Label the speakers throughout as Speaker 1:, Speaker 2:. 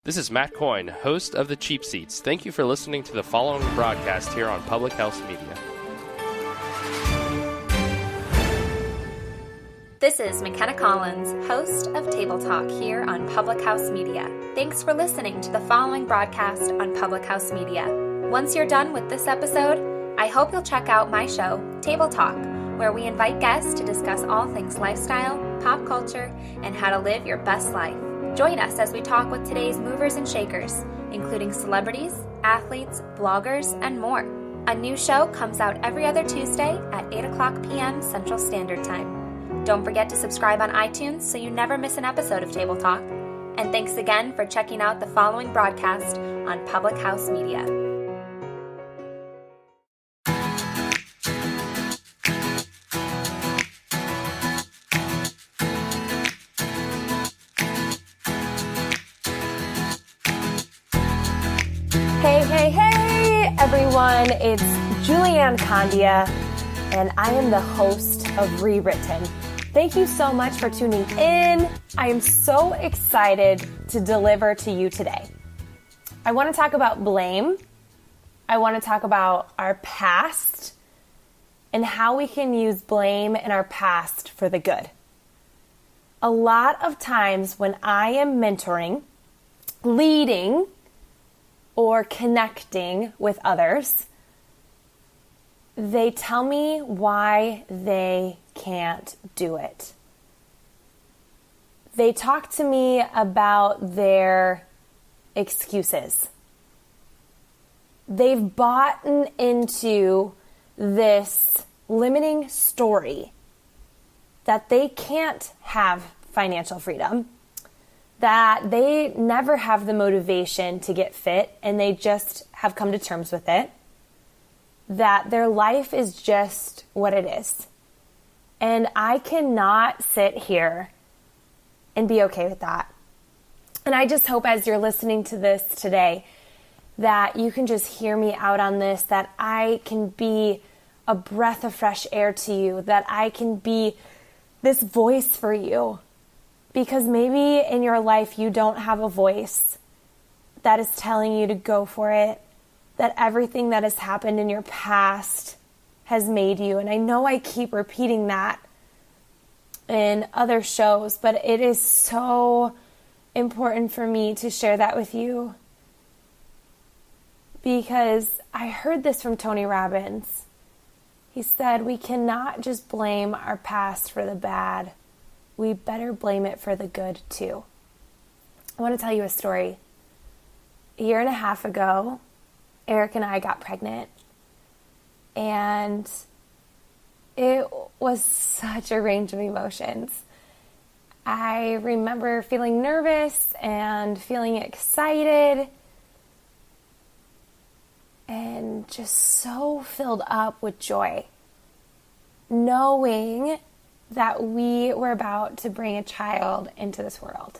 Speaker 1: This is Matt Coyne, host of The Cheap Seats. Thank you for listening to the following broadcast here on Public House Media.
Speaker 2: This is McKenna Collins, host of Table Talk here on Public House Media. Thanks for listening to the following broadcast on Public House Media. Once you're done with this episode, I hope you'll check out my show, Table Talk, where we invite guests to discuss all things lifestyle, pop culture, and how to live your best life. Join us as we talk with today's movers and shakers, including celebrities, athletes, bloggers, and more. A new show comes out every other Tuesday at 8 o'clock p.m. Central Standard Time. Don't forget to subscribe on iTunes so you never miss an episode of Table Talk. And thanks again for checking out the following broadcast on Public House Media.
Speaker 3: Hey, everyone. It's Julianne Condia, and I am the host of Rewritten. Thank you so much for tuning in. I am so excited to deliver to you today. I want to talk about blame. I want to talk about our past and how we can use blame in our past for the good. A lot of times when I am mentoring, leading, or connecting with others, they tell me why they can't do it. They talk to me about their excuses. They've bought into this limiting story that they can't have financial freedom, that they never have the motivation to get fit and they just have come to terms with it, that their life is just what it is. And I cannot sit here and be okay with that. And I just hope as you're listening to this today that you can just hear me out on this, that I can be a breath of fresh air to you, that I can be this voice for you. Because maybe in your life you don't have a voice that is telling you to go for it, that everything that has happened in your past has made you. And I know I keep repeating that in other shows, but it is so important for me to share that with you. Because I heard this from Tony Robbins. He said, we cannot just blame our past for the bad. We better blame it for the good too. I want to tell you a story. A year and a half ago, Eric and I got pregnant. And it was such a range of emotions. I remember feeling nervous and feeling excited and just so filled up with joy, knowing that we were about to bring a child into this world.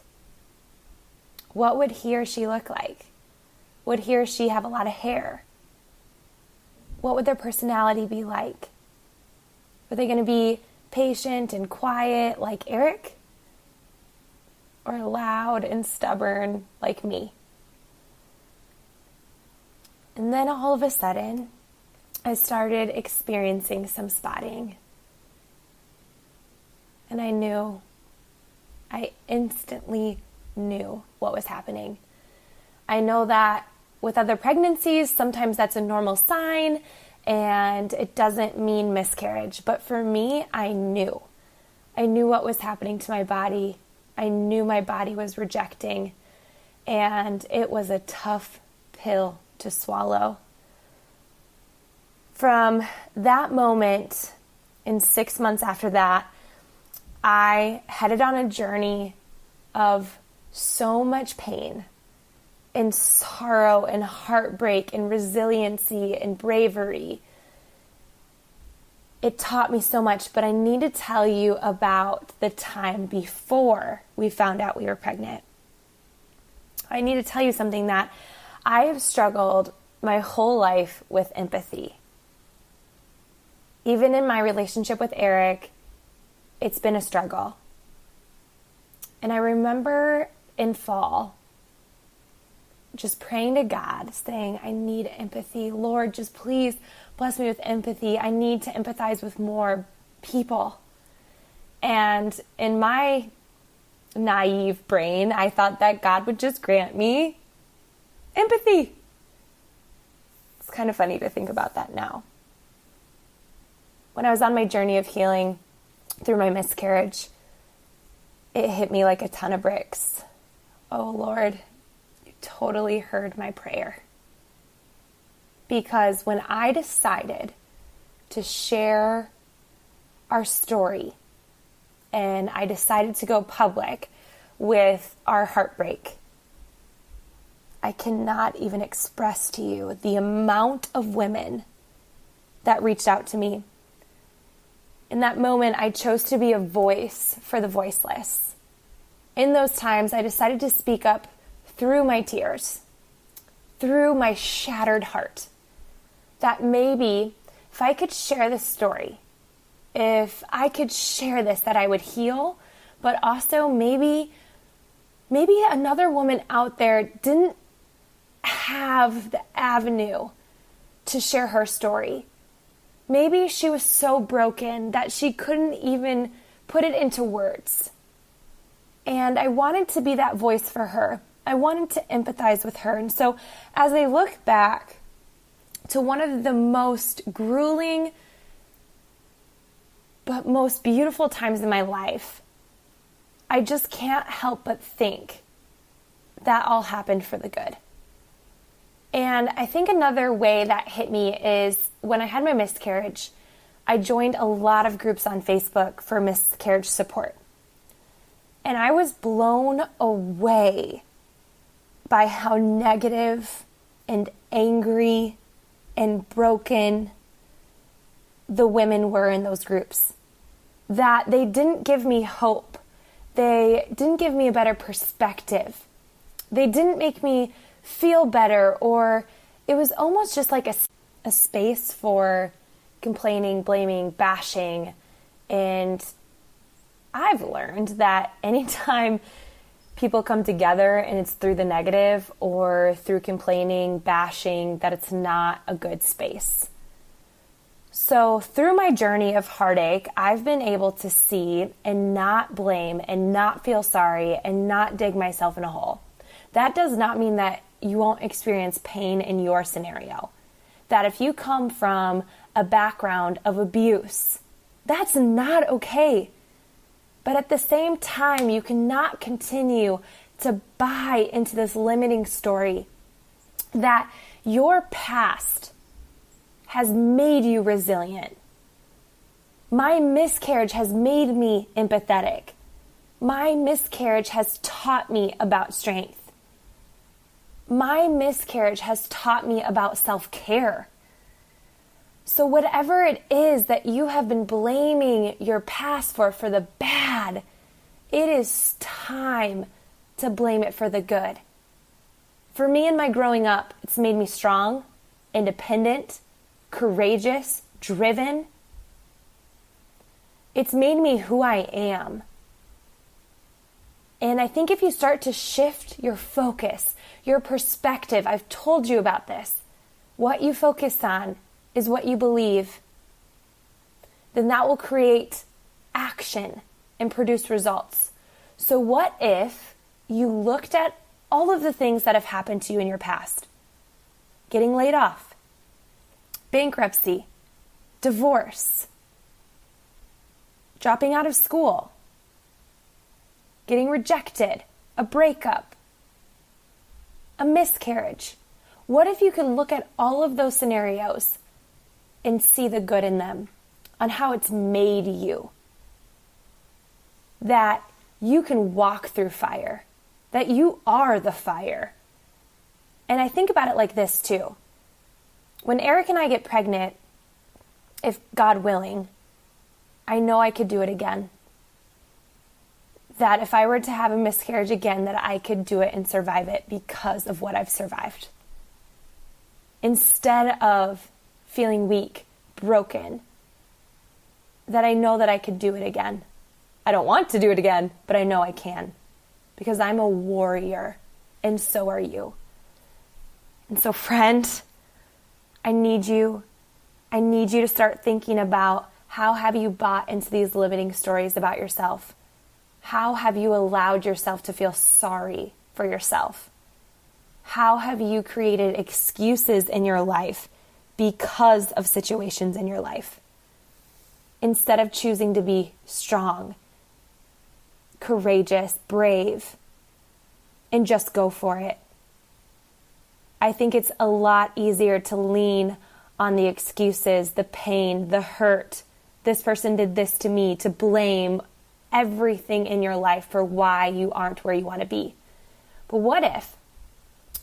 Speaker 3: What would he or she look like? Would he or she have a lot of hair? What would their personality be like? Were they going to be patient and quiet like Eric? Or loud and stubborn like me? And then all of a sudden, I started experiencing some spotting. And I instantly knew what was happening. I know that with other pregnancies, sometimes that's a normal sign and it doesn't mean miscarriage. But for me, I knew. I knew what was happening to my body. I knew my body was rejecting. And it was a tough pill to swallow. From that moment, and 6 months after that, I headed on a journey of so much pain and sorrow and heartbreak and resiliency and bravery. It taught me so much, but I need to tell you about the time before we found out we were pregnant. I need to tell you something that I have struggled my whole life with empathy. Even in my relationship with Eric, it's been a struggle. And I remember in fall, just praying to God, saying, I need empathy. Lord, just please bless me with empathy. I need to empathize with more people. And in my naive brain, I thought that God would just grant me empathy. It's kind of funny to think about that now. When I was on my journey of healing through my miscarriage, it hit me like a ton of bricks. Oh Lord, you totally heard my prayer. Because when I decided to share our story and I decided to go public with our heartbreak, I cannot even express to you the amount of women that reached out to me. In that moment, I chose to be a voice for the voiceless. In those times, I decided to speak up through my tears, through my shattered heart, that maybe if I could share this story, if I could share this, that I would heal, but also maybe another woman out there didn't have the avenue to share her story. Maybe she was so broken that she couldn't even put it into words. And I wanted to be that voice for her. I wanted to empathize with her. And so as I look back to one of the most grueling but most beautiful times in my life, I just can't help but think that all happened for the good. And I think another way that hit me is when I had my miscarriage, I joined a lot of groups on Facebook for miscarriage support. And I was blown away by how negative and angry and broken the women were in those groups. That they didn't give me hope. They didn't give me a better perspective. They didn't make me feel better, or it was almost just like a space for complaining, blaming, bashing. And I've learned that anytime people come together and it's through the negative or through complaining, bashing, that it's not a good space. So through my journey of heartache, I've been able to see and not blame and not feel sorry and not dig myself in a hole. That does not mean that you won't experience pain in your scenario. That if you come from a background of abuse, that's not okay. But at the same time, you cannot continue to buy into this limiting story that your past has made you resilient. My miscarriage has made me empathetic. My miscarriage has taught me about strength. My miscarriage has taught me about self-care. So whatever it is that you have been blaming your past for the bad, it is time to blame it for the good. For me and my growing up, it's made me strong, independent, courageous, driven. It's made me who I am. And I think if you start to shift your focus, your perspective, I've told you about this, what you focus on is what you believe, then that will create action and produce results. So what if you looked at all of the things that have happened to you in your past? Getting laid off, bankruptcy, divorce, dropping out of school, getting rejected, a breakup, a miscarriage. What if you could look at all of those scenarios and see the good in them, on how it's made you? That you can walk through fire, that you are the fire. And I think about it like this too. When Eric and I get pregnant, if God willing, I know I could do it again. That if I were to have a miscarriage again, that I could do it and survive it because of what I've survived. Instead of feeling weak, broken, that I know that I could do it again. I don't want to do it again, but I know I can because I'm a warrior and so are you. And so, friend, I need you to start thinking about, how have you bought into these limiting stories about yourself? How have you allowed yourself to feel sorry for yourself? How have you created excuses in your life because of situations in your life? Instead of choosing to be strong, courageous, brave, and just go for it. I think it's a lot easier to lean on the excuses, the pain, the hurt. This person did this to me, to blame everything in your life for why you aren't where you want to be. But what if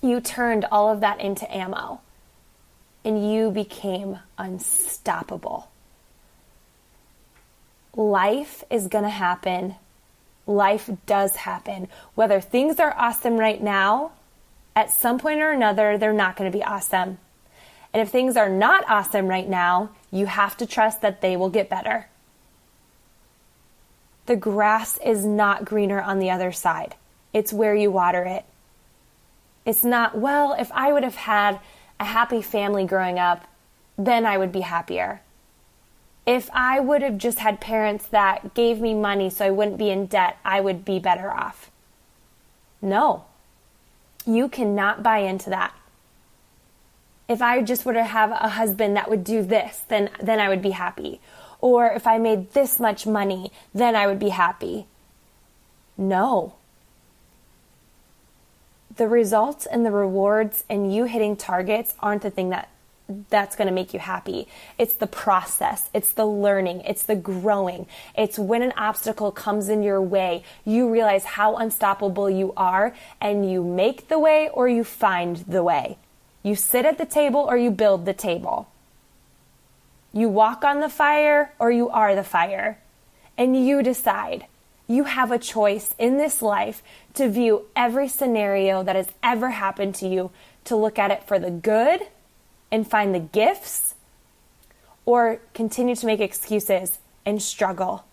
Speaker 3: you turned all of that into ammo and you became unstoppable? Life is going to happen. Life does happen. Whether things are awesome right now, at some point or another, they're not going to be awesome. And if things are not awesome right now, you have to trust that they will get better. The grass is not greener on the other side. It's where you water it. It's not, well, if I would have had a happy family growing up, then I would be happier. If I would have just had parents that gave me money so I wouldn't be in debt, I would be better off. No, you cannot buy into that. If I just were to have a husband that would do this, then I would be happy. Or if I made this much money, then I would be happy. No. The results and the rewards and you hitting targets aren't the thing that's going to make you happy. It's the process. It's the learning. It's the growing. It's when an obstacle comes in your way, you realize how unstoppable you are and you make the way or you find the way. You sit at the table or you build the table. You walk on the fire or you are the fire. And you decide. You have a choice in this life to view every scenario that has ever happened to you, to look at it for the good and find the gifts, or continue to make excuses and struggle.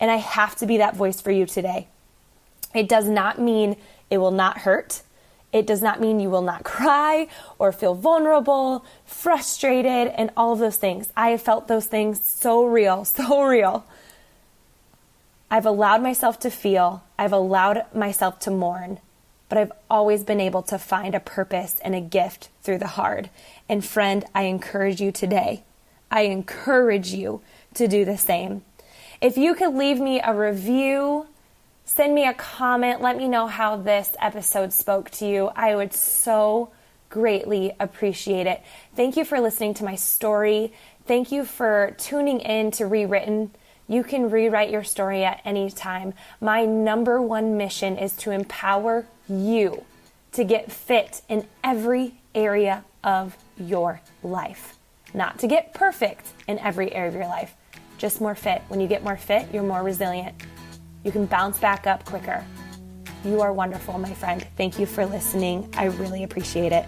Speaker 3: And I have to be that voice for you today. It does not mean it will not hurt. It does not mean you will not cry or feel vulnerable, frustrated, and all of those things. I have felt those things so real, so real. I've allowed myself to feel. I've allowed myself to mourn. But I've always been able to find a purpose and a gift through the hard. And friend, I encourage you today. I encourage you to do the same. If you could leave me a review, send me a comment, let me know how this episode spoke to you. I would so greatly appreciate it. Thank you for listening to my story. Thank you for tuning in to Rewritten. You can rewrite your story at any time. My number one mission is to empower you to get fit in every area of your life. Not to get perfect in every area of your life, just more fit. When you get more fit, you're more resilient. You can bounce back up quicker. You are wonderful, my friend. Thank you for listening. I really appreciate it.